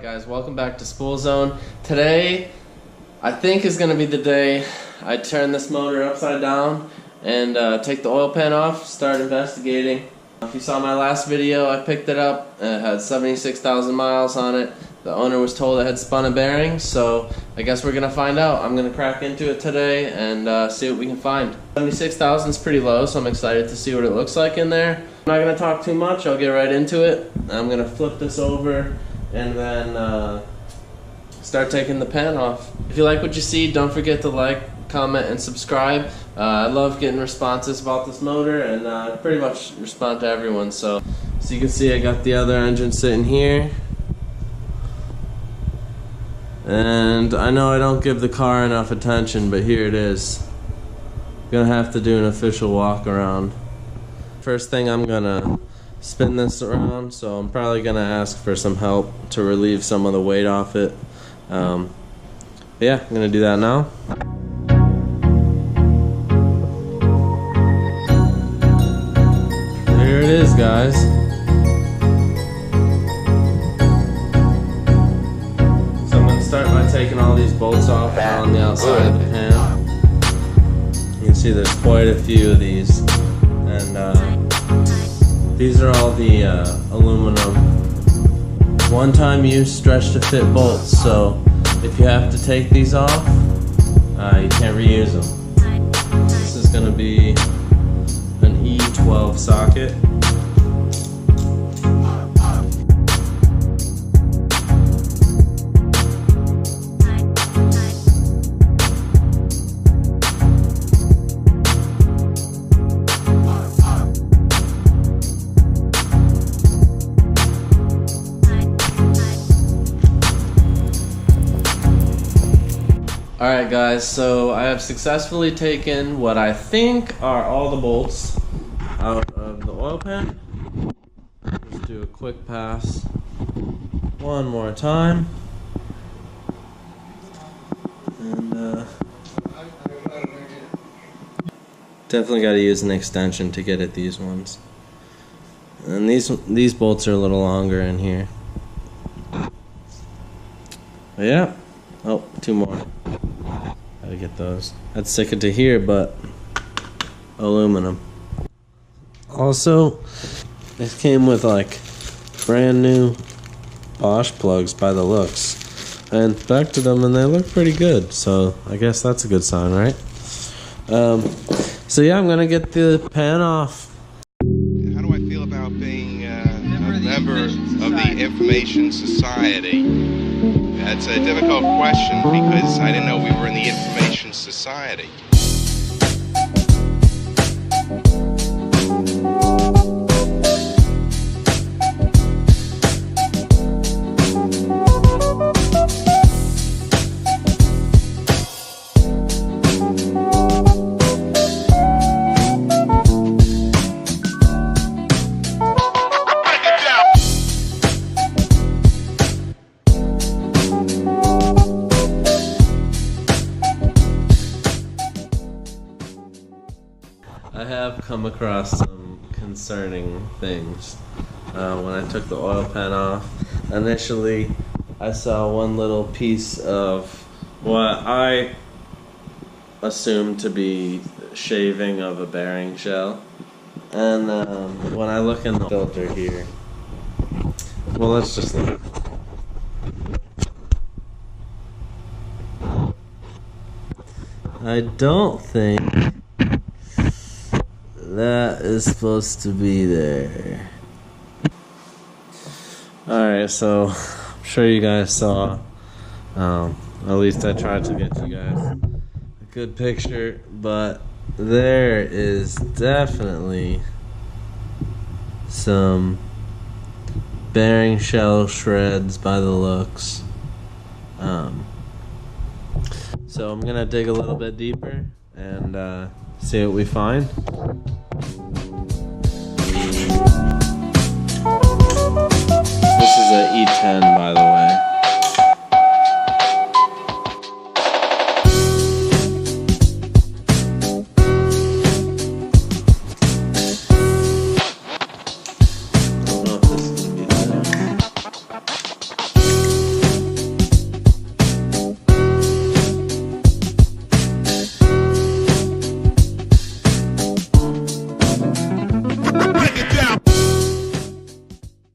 Alright guys, welcome back to Spool Zone. Today, I think is going to be the day I turn this motor upside down and take the oil pan off, start investigating. If you saw my last video, I picked it up. It had 76,000 miles on it. The owner was told it had spun a bearing, so I guess we're going to find out. I'm going to crack into it today and see what we can find. 76,000 is pretty low, so I'm excited to see what it looks like in there. I'm not going to talk too much, I'll get right into it. I'm going to flip this over and then start taking the pan off. If you like what you see, don't forget to like, comment, and subscribe. I love getting responses about this motor, and I pretty much respond to everyone. So you can see I got the other engine sitting here. And I know I don't give the car enough attention, but here it is. Gonna have to do an official walk around. First thing, I'm gonna spin this around, so I'm probably gonna ask for some help to relieve some of the weight off it. Yeah, I'm gonna do that now. There it is, guys. So I'm gonna start by taking all these bolts off on the outside of the pan. You can see there's quite a few of these, and these are all the aluminum one-time use stretch to fit bolts, so if you have to take these off, you can't reuse them. This is going to be an E12 socket. Alright guys, so I have successfully taken what I think are all the bolts out of the oil pan. Let's do a quick pass one more time. And definitely got to use an extension to get at these ones. And these bolts are a little longer in here. But yeah. Oh, two more. Gotta get those. I'd stick it to here, but aluminum. Also, it came with like brand new Bosch plugs by the looks. And back to them, and they look pretty good. So I guess that's a good sign, right? So yeah, I'm gonna get the pan off. How do I feel about being a member of the Information Society? That's a difficult question because I didn't know we were in the Information Society. I have come across some concerning things when I took the oil pan off. Initially, I saw one little piece of what I assumed to be shaving of a bearing shell. And when I look in the filter here, well, let's just look. I don't think that is supposed to be there. Alright, so I'm sure you guys saw, at least I tried to get you guys a good picture, but there is definitely some bearing shell shreds by the looks. So I'm gonna dig a little bit deeper and see what we find. This is a E10, by the way. I don't know if this is gonna be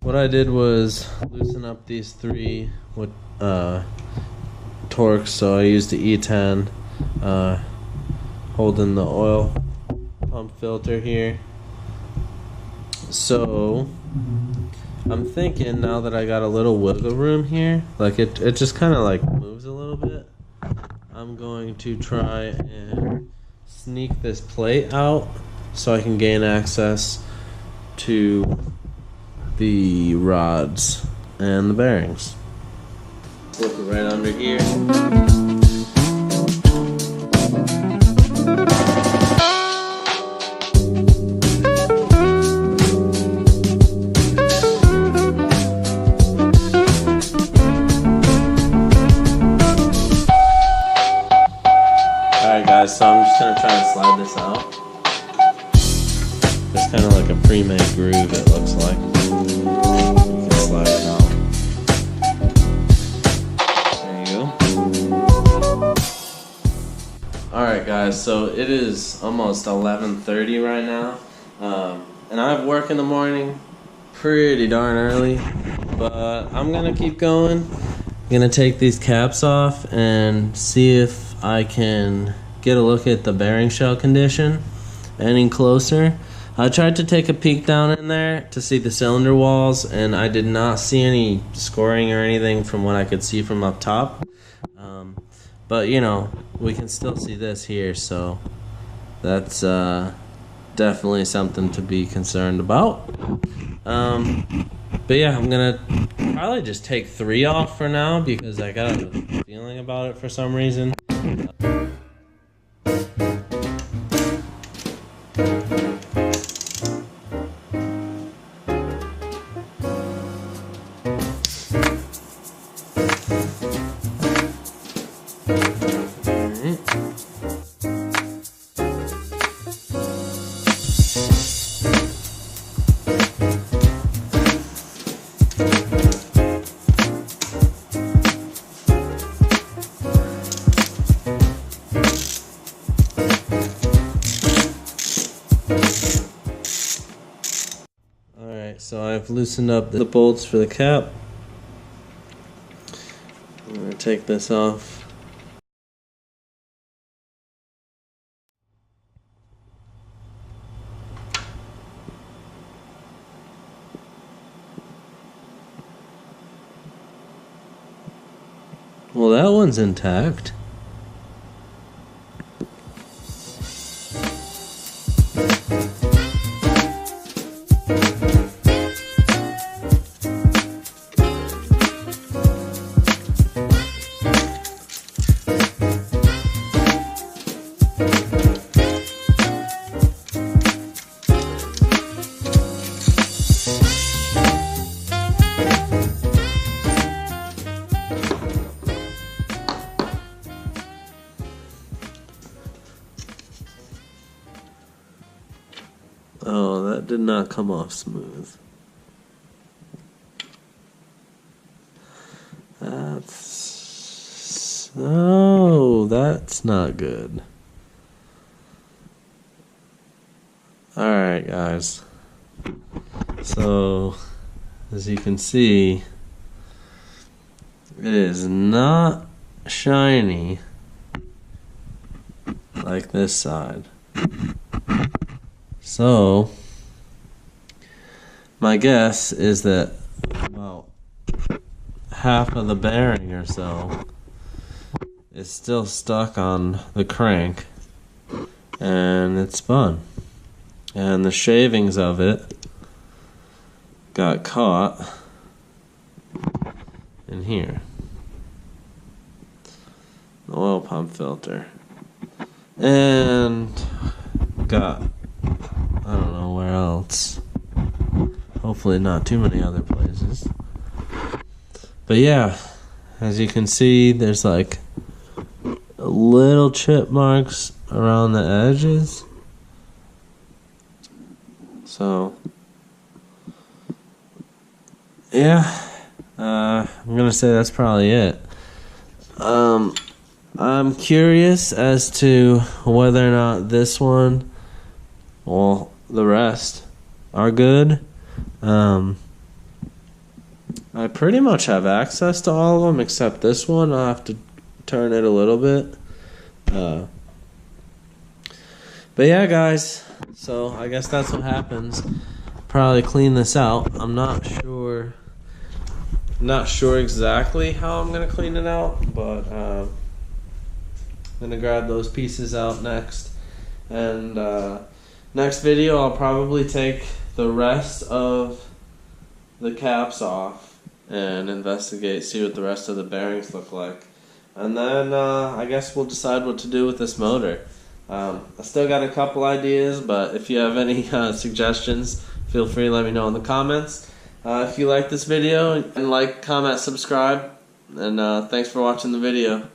what I did was loosen up these three with torques. So I used the E10 holding the oil pump filter here. So I'm thinking now that I got a little wiggle room here, like it just kind of like moves a little bit. I'm going to try and sneak this plate out so I can gain access to the rods and the bearings. Slip it right under here. Alright guys, so I'm just going to try and slide this out. It's kind of like a pre-made groove, it looks like. You can slide it out. There you go. Alright guys, so it is almost 11:30 right now. And I have work in the morning pretty darn early. But I'm going to keep going. I'm going to take these caps off and see if I can get a look at the bearing shell condition any closer. I tried to take a peek down in there to see the cylinder walls, and I did not see any scoring or anything from what I could see from up top. But you know, we can still see this here, so that's definitely something to be concerned about. But yeah, I'm gonna probably just take 3 off for now because I got a feeling about it for some reason. So I've loosened up the bolts for the cap. I'm going to take this off. Well, that one's intact. Oh, that did not come off smooth. That's not good. Alright guys, so as you can see, it is not shiny like this side. So my guess is that about half of the bearing or so is still stuck on the crank and it's spun, and the shavings of it got caught in here, the oil pump filter, and got, I don't know where else, hopefully not too many other places. But yeah, as you can see, there's like little chip marks around the edges. So yeah, I'm gonna say that's probably it. I'm curious as to whether or not this one, well, the rest are good. I pretty much have access to all of them except this one. I'll have to turn it a little bit. But yeah, guys, so I guess that's what happens. Probably clean this out. I'm not sure exactly how I'm gonna clean it out, but I'm gonna grab those pieces out next. And next video, I'll probably take the rest of the caps off and investigate, see what the rest of the bearings look like. And then I guess we'll decide what to do with this motor. I still got a couple ideas, but if you have any suggestions, feel free to let me know in the comments. If you like this video, and like, comment, subscribe, and thanks for watching the video.